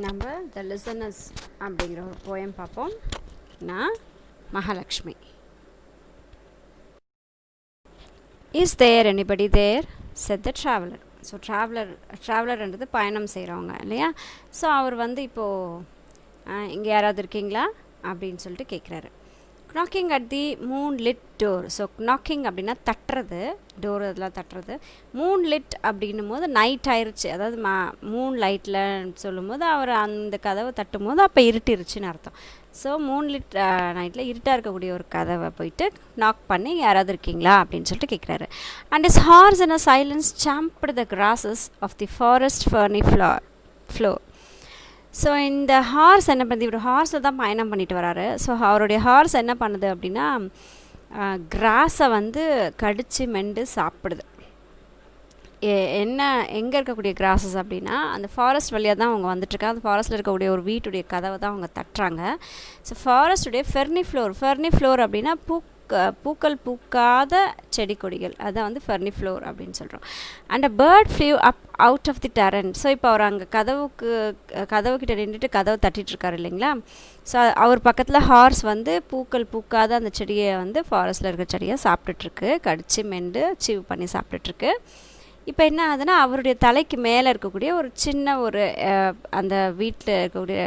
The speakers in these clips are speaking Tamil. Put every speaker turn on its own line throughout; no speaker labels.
நம்ம த லிசனர்ஸ் அப்படிங்கிற ஒரு போயம் பார்ப்போம். நான் Mahalakshmi. Is there anybody there said the traveller. So ட்ராவலர்ன்றது பயணம் செய்கிறவங்க இல்லையா. ஸோ அவர் வந்து இப்போது இங்கே யாராவது இருக்கீங்களா அப்படின்னு சொல்லிட்டு கேட்குறாரு. knocking at the moonlit door. So knocking அப்படின்னா தட்டுறது, டோர் அதெல்லாம் தட்டுறது. மூன்லிட் அப்படின்னும் போது நைட் ஆயிடுச்சு, அதாவது மூன் லைட்டில் சொல்லும் போது அவர் அந்த கதவை தட்டும் போது அப்போ இருட்டிருச்சுன்னு அர்த்தம். ஸோ மூன்லிட் நைட்டில் இருட்டாக இருக்கக்கூடிய ஒரு கதவை போயிட்டு நாக் பண்ணி யாராவது இருக்கீங்களா அப்படின்னு சொல்லிட்டு கேட்குறாரு. And his horse in a silence champed the grasses of the forest ferny floor. So இந்த ஹார்ஸ் என்ன பண்ணுது, இவர் ஹார்ஸில் தான் பயணம் பண்ணிட்டு வராரு. ஸோ அவருடைய ஹார்ஸ் என்ன பண்ணுது அப்படின்னா கிராஸை வந்து கடித்து மெண்டு சாப்பிடுது. என்ன எங்கே இருக்கக்கூடிய கிராஸஸ் அப்படின்னா அந்த ஃபாரஸ்ட் வழியாக தான் அவங்க வந்துட்டுருக்காங்க. அந்த ஃபாரஸ்ட்டில் இருக்கக்கூடிய ஒரு வீட்டுடைய கதவை தான் அவங்க தட்டுறாங்க. ஸோ ஃபாரஸ்ட்டுடைய ஃபெர்னி ஃப்ளோர் அப்படின்னா பூக்கள் பூக்காத செடி கொடிகள், அதான் வந்து ஃபெர்னி ஃப்ளோர் அப்படின்னு சொல்கிறோம். And a bird flew up out of the turret. So இப்போ அவர் அங்கே கதவுக்கிட்ட நின்றுட்டு கதவை தட்டிகிட்ருக்காரு இல்லைங்களா. ஸோ அவர் பக்கத்தில் ஹார்ஸ் வந்து பூக்கள் பூக்காத அந்த செடியை வந்து ஃபாரஸ்ட்டில் இருக்கிற செடியை சாப்பிட்டுட்ருக்கு, கடிச்சு மெண்டு சீவ் பண்ணி சாப்பிட்டுட்ருக்கு. இப்போ என்ன ஆகுதுன்னா அவருடைய தலைக்கு மேலே இருக்கக்கூடிய ஒரு சின்ன ஒரு அந்த வீட்டில் இருக்கக்கூடிய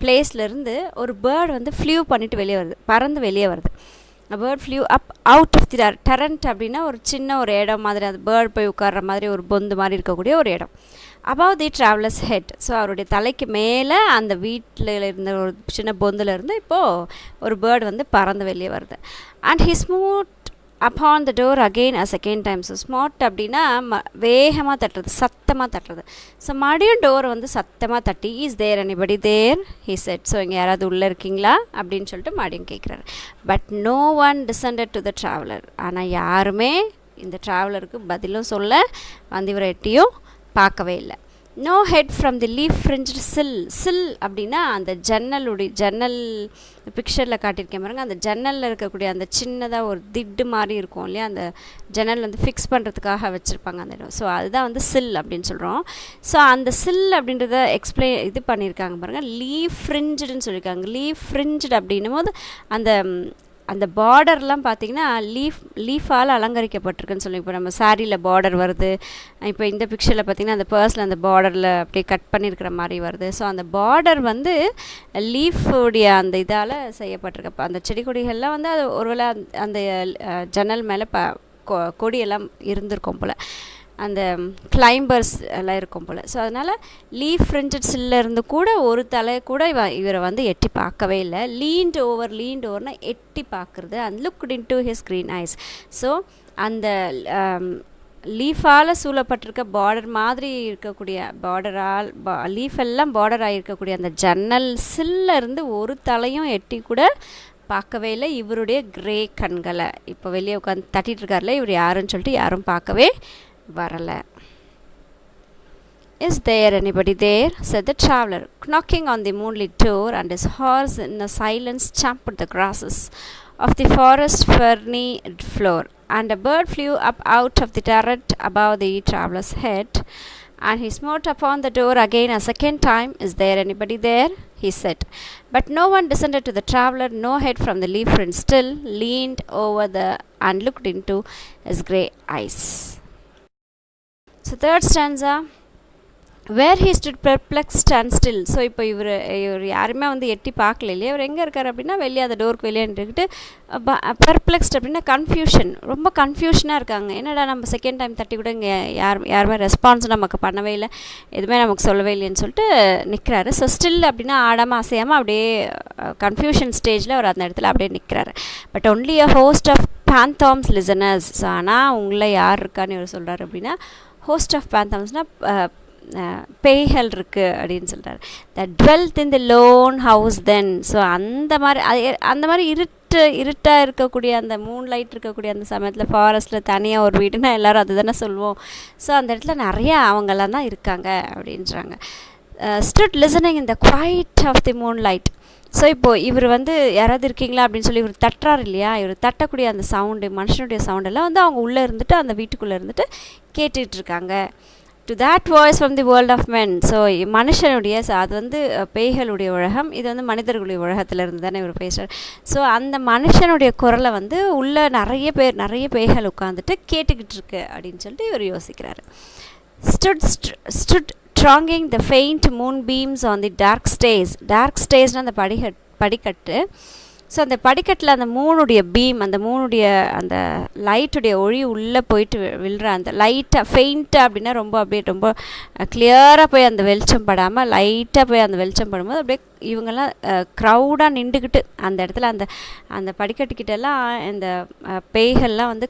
பிளேஸ்லேருந்து ஒரு பேர்டு வந்து ஃப்ளூ பண்ணிவிட்டு வெளியே வருது, பறந்து வெளியே வருது. Bird flew up out of the turret அப்படின்னா ஒரு சின்ன ஒரு இடம் மாதிரி, அந்த பேர்ட் போய் உட்கார்ற மாதிரி ஒரு பொந்து மாதிரி இருக்கக்கூடிய ஒரு இடம். அபவ் தி ட்ராவலர்ஸ் ஹெட். ஸோ அவருடைய தலைக்கு மேலே அந்த வீட்டில் இருந்த ஒரு சின்ன பொந்துலேருந்து இப்போது ஒரு பேர்டு வந்து பறந்து வெளியே வருது. And he smooth upon the door again a second time. So smart அப்படின்னா வேகமாக தட்டுறது, சத்தமாக தட்டுறது. ஸோ மறுபடியும் டோரை வந்து சத்தமாக தட்டி is there anybody there he said. So இங்கே யாராவது உள்ளே இருக்கீங்களா அப்படின்னு சொல்லிட்டு மறுபடியும் கேட்குறாரு. But no one descended to the traveller. ஆனால் யாருமே இந்த ட்ராவலருக்கு பதிலும் சொல்ல வந்து இவரை எட்டியும் பார்க்கவே இல்லை. No head from the leaf fringed sill அப்படின்னா அந்த ஜன்னல் பிக்சரில் காட்டியிருக்கேன் பாருங்க, அந்த ஜன்னலில் இருக்கக்கூடிய அந்த சின்னதாக ஒரு திட்டு மாதிரி இருக்கும் இல்லையா, அந்த ஜன்னல் வந்து ஃபிக்ஸ் பண்ணுறதுக்காக வச்சுருப்பாங்க அந்த இடம். ஸோ அதுதான் வந்து சில் அப்படின்னு சொல்கிறோம். ஸோ அந்த சில் அப்படின்றத இது பண்ணியிருக்காங்க பாருங்கள், லீஃப் ஃப்ரிஞ்சுடுன்னு சொல்லியிருக்காங்க. லீஃப் ஃப்ரிஞ்சுடு அப்படின்னும் போது அந்த பார்டர்லாம் பார்த்திங்கன்னா லீஃபால் அலங்கரிக்கப்பட்டிருக்குன்னு சொல்லி, இப்போ நம்ம சாரியில் பார்டர் வருது, இப்போ இந்த பிக்சரில் பார்த்திங்கன்னா அந்த பர்ஸில் அந்த பார்டரில் அப்படியே கட் பண்ணியிருக்கிற மாதிரி வருது. ஸோ அந்த பார்டர் வந்து லீஃபுடைய அந்த இதால் செய்யப்பட்டிருக்க அந்த செடி கொடிகள்லாம் வந்து அது ஒருவேளை அந்த ஜன்னல் மேலே கொடியெல்லாம் இருந்திருக்கும் போல், அந்த கிளைம்பர்ஸ் எல்லாம் இருக்கும் போல். ஸோ அதனால் லீஃப் ஃப்ரிஞ்சட் சில்லிருந்து கூட ஒரு தலை கூட இவரை வந்து எட்டி பார்க்கவே இல்லை. லீன்ட் ஓவர்னால் எட்டி பார்க்குறது. And looked into his green eyes. So அந்த லீஃபால் சூழப்பட்டிருக்க பார்டர் மாதிரி இருக்கக்கூடிய லீஃப் எல்லாம் பார்டர் ஆகிருக்கக்கூடிய அந்த ஜன்னல் சில்லிருந்து ஒரு தலையும் எட்டி கூட பார்க்கவே இல்லை இவருடைய கிரே கண்களை. இப்போ வெளியே உட்காந்து தட்டிகிட்டு இருக்காருல, இவர் யாருன்னு சொல்லிட்டு யாரும் பார்க்கவே வரலை. Is there anybody there? Said the traveler, knocking on the moonlit door, and his horse in a silence champed the grasses of the forest ferny floor. And a bird flew up out of the turret above the traveler's head, and he smote upon the door again a second time. Is there anybody there? He said. But no one descended to the traveler. No head from the leaf friend still leaned over and looked into his grey eyes. So third stanza, where he stood perplexed and still. So இப்போ இவர் யாருமே வந்து எட்டி பார்க்கல இல்லையா. இவர் எங்கே இருக்கார் அப்படின்னா வெளியே அந்த டோருக்கு வெளியே நின்றுக்கிட்டு பெர்ப்ளெக்ஸ்ட் அப்படின்னா கன்ஃபியூஷன், ரொம்ப கன்ஃபியூஷனாக இருக்காங்க. என்னடா நம்ம செகண்ட் டைம் தட்டி கூட இங்கே யாருமே ரெஸ்பான்ஸ் நமக்கு பண்ணவே இல்லை, எதுவுமே நமக்கு சொல்லவே இல்லைன்னு சொல்லிட்டு நிற்கிறாரு. ஸோ ஸ்டில் அப்படின்னா ஆடாமல் அசையாமல் அப்படியே கன்ஃபியூஷன் ஸ்டேஜில் அவர் அந்த இடத்துல அப்படியே நிற்கிறாரு. But only a host of phantoms listeners. So ஆனால் உங்களை யார் இருக்கான்னு இவர் சொல்கிறார் அப்படின்னா ஹோஸ்ட் ஆஃப் phantomsனால் பேய்கள் இருக்குது அப்படின்னு சொல்கிறார். த டுவெல்த் இன் தி லோன் ஹவுஸ் தென். ஸோ அந்த மாதிரி இருட்டாக இருக்கக்கூடிய அந்த மூன் லைட் இருக்கக்கூடிய அந்த சமயத்தில் ஃபாரஸ்ட்டில் தனியாக ஒரு வீடுனா எல்லோரும் அது தானே சொல்லுவோம். ஸோ அந்த இடத்துல நிறையா அவங்களாம் தான் இருக்காங்க அப்படின்றாங்க. Stood listening in the quiet of the moonlight. So இப்போது இவர் வந்து யாராவது இருக்கீங்களா அப்படின்னு சொல்லி இவர் தட்டுறாரு இல்லையா, இவர் தட்டக்கூடிய அந்த சவுண்டு, மனுஷனுடைய சவுண்டெல்லாம் வந்து அவங்க உள்ளே இருந்துட்டு அந்த வீட்டுக்குள்ளே இருந்துட்டு கேட்டுக்கிட்டு இருக்காங்க. To that voice from the world of men. So மனுஷனுடைய அது வந்து பேய்களுடைய உலகம், இது வந்து மனிதர்களுடைய உலகத்திலிருந்து தானே இவர் பேசுகிறார். ஸோ அந்த மனுஷனுடைய குரலை வந்து உள்ள நிறைய பேய்கள் உட்காந்துட்டு கேட்டுக்கிட்டு இருக்கு அப்படின்னு சொல்லிட்டு இவர் யோசிக்கிறாரு. stood thronging the faint moonbeams on the dark stairs அந்த படிக்கட்டு. ஸோ அந்த படிக்கட்டில் அந்த மூணுடைய பீம், அந்த மூணுடைய அந்த லைட்டுடைய ஒளி உள்ளே போயிட்டு விழுற அந்த லைட்டாக ஃபெயிண்ட்டாக அப்படின்னா ரொம்ப கிளியராக போய் அந்த வெளிச்சம் படாமல் லைட்டாக போய் அந்த வெளிச்சம் படும்போது அப்படியே இவங்கெல்லாம் க்ரௌடாக நின்றுக்கிட்டு அந்த இடத்துல அந்த படிக்கட்டுக்கிட்டெல்லாம் இந்த பேய்கள்லாம் வந்து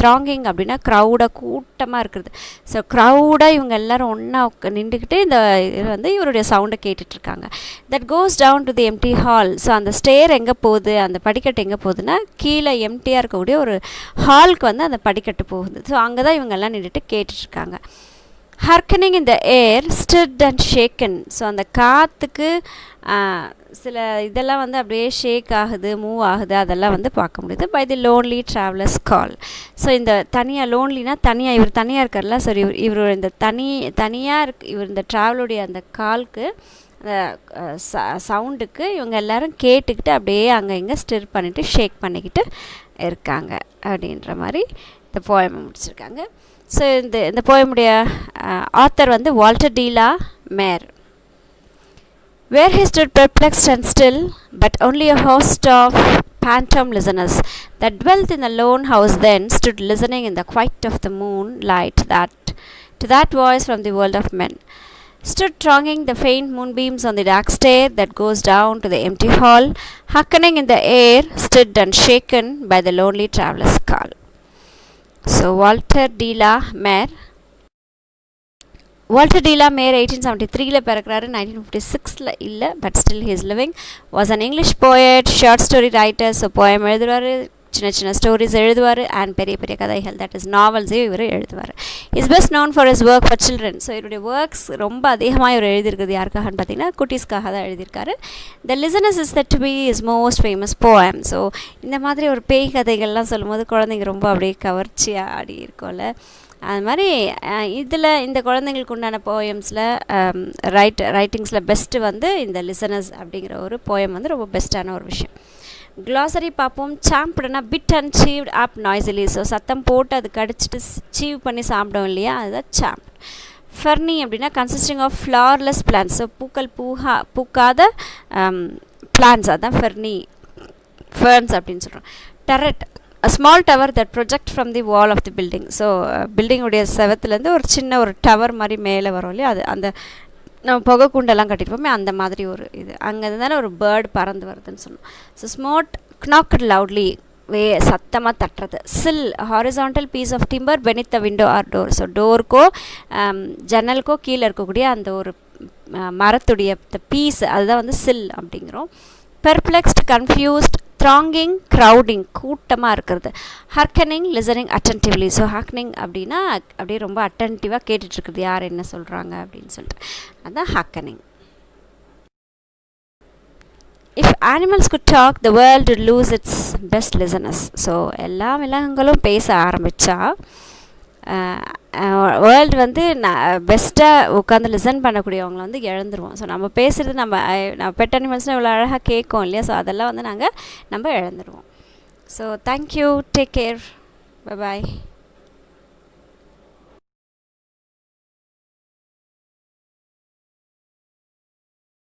த்ராங்கிங் அப்படின்னா க்ரௌடாக கூட்டமாக இருக்கிறது. ஸோ க்ரௌடாக இவங்க எல்லோரும் ஒன்றா நின்றுக்கிட்டு இந்த இது வந்து இவருடைய சவுண்டை கேட்டுட்ருக்காங்க. That goes down to the empty hall. So அந்த ஸ்டேர் எங்கே போகுது, அந்த படிக்கட்டு எங்கே போகுதுன்னா கீழே எம்டியாக இருக்கக்கூடிய ஒரு ஹாலுக்கு வந்து அந்த படிக்கட்டு போகுது. ஸோ அங்கே தான் இவங்கெல்லாம் நின்றுட்டு கேட்டுட்ருக்காங்க. ஹர்க்கனிங் இன் த ஏர் ஸ்டிட் அண்ட் ஷேக்கன். ஸோ அந்த காற்றுக்கு சில இதெல்லாம் வந்து அப்படியே ஷேக் ஆகுது, மூவ் ஆகுது, அதெல்லாம் வந்து பார்க்க முடியுது. By the lonely travellers call. So இந்த தனியாக லோன்லினா இவர் தனியாக இருக்கார்ல. ஸோ இவர் இந்த இவர் இந்த ட்ராவலுடைய அந்த கால்க்கு அந்த சவுண்டுக்கு இவங்க எல்லோரும் கேட்டுக்கிட்டு அப்படியே அங்கே இங்கே ஸ்டிர் பண்ணிவிட்டு ஷேக் பண்ணிக்கிட்டு இருக்காங்க அப்படின்ற மாதிரி இந்த போயமை முடிச்சிருக்காங்க. ஸோ இந்த போயமுடைய ஆத்தர் வந்து Walter de la Mare. Where he stood perplexed and still, but only a host of phantom listeners that dwelt in the lone house then stood listening in the quiet of the moonlight to that voice from the world of men. Stood thronging the faint moonbeams on the dark stair that goes down to the empty hall, hearkening in the air, stood and shaken by the lonely traveler's call. So Walter de la Mare 1873 பிறக்கிறாரு. 1956 இல்லை, but still he is living. Was an English poet, short story writer. So poem எழுதுவார், சின்ன ஸ்டோரிஸ் எழுதுவார், அண்ட் பெரிய கதைகள், தட் இஸ் நாவல்ஸே இவர் எழுதுவார். Is best known for his work for children. So இவருடைய ஒர்க்ஸ் ரொம்ப அதிகமாக இவர் எழுதியிருக்குது யாருக்காகன்னு பார்த்தீங்கன்னா குட்டீஸ்க்காக தான் எழுதியிருக்காரு. The listeners is that to be is most famous poem. So இந்த மாதிரி ஒரு பேய் கதைகள்லாம் சொல்லும்போது குழந்தைங்க ரொம்ப அப்படியே கவர்ச்சியாக ஆடி இருக்கும்ல. அது மாதிரி இந்த குழந்தைங்களுக்கு உண்டான போயம்ஸில் ரைட்டிங்ஸில் பெஸ்ட்டு வந்து இந்த லிசனர்ஸ் அப்படிங்கிற ஒரு போயம் வந்து ரொம்ப பெஸ்ட்டான ஒரு விஷயம். க்ளாசரி பார்ப்போம். சாம்பிடுனா பிட் அண்ட் சீவ்ட் அப் நாய்ஸிலி. ஸோ சத்தம் போட்டு அது கடிச்சிட்டு சீவ் பண்ணி சாப்பிடும் இல்லையா, அதுதான் சாம்ப். ஃபெர்னி அப்படின்னா consisting of flowerless plants. So பூக்காத பிளான்ஸ், அதுதான் ஃபெர்ன்ஸ் அப்படின்னு சொல்கிறோம். Turret, a small tower that project from the wall of the building. So பில்டிங்குடைய செவத்துலேருந்து ஒரு சின்ன ஒரு டவர் மாதிரி மேலே வரும் இல்லையா, அது அந்த நம்ம புகை குண்டெல்லாம் கட்டிருப்போமே அந்த மாதிரி ஒரு இது. அங்கே தானே ஒரு பேர்டு பறந்து வருதுன்னு சொன்னோம். ஸோ ஸ்மோட் knocked loudly, சத்தமாக தட்டுறது. Sill, horizontal piece of timber beneath the window or door. So டோருக்கோ ஜன்னலுக்கோ கீழே இருக்கக்கூடிய அந்த ஒரு மரத்துடைய பீஸ், அதுதான் வந்து சில் அப்படிங்கிறோம். பெர்ப்ளெக்ஸ்ட், கன்ஃபியூஸ்ட், த்ராங்கிங், க்ரௌடிங், கூட்டமாக இருக்கிறது. ஹர்க்கனிங், லிசனிங் அட்டன்டிவ்லி. ஸோ ஹர்க்கனிங் அப்படின்னா அப்படியே ரொம்ப அட்டன்டிவாக கேட்டுட்ருக்குது யார் என்ன சொல்கிறாங்க அப்படின்னு சொல்லிட்டு, அதுதான் hearkening. If animals could talk the world would lose its best listeners. So எல்லா விலங்குகளும் பேச ஆரம்பித்தா வேர்ல்டு வந்து பெஸ்ட்டாக உட்காந்து லிசன் பண்ணக்கூடியவங்களை வந்து இழந்துருவோம். ஸோ நம்ம பேசுகிறது நம்ம பெட் அனிமல்ஸ்னால் இவ்வளோ அழகாக கேட்கும் இல்லையா, ஸோ அதெல்லாம் வந்து நம்ம இழந்துருவோம். So thank you, take care, bye பாய்.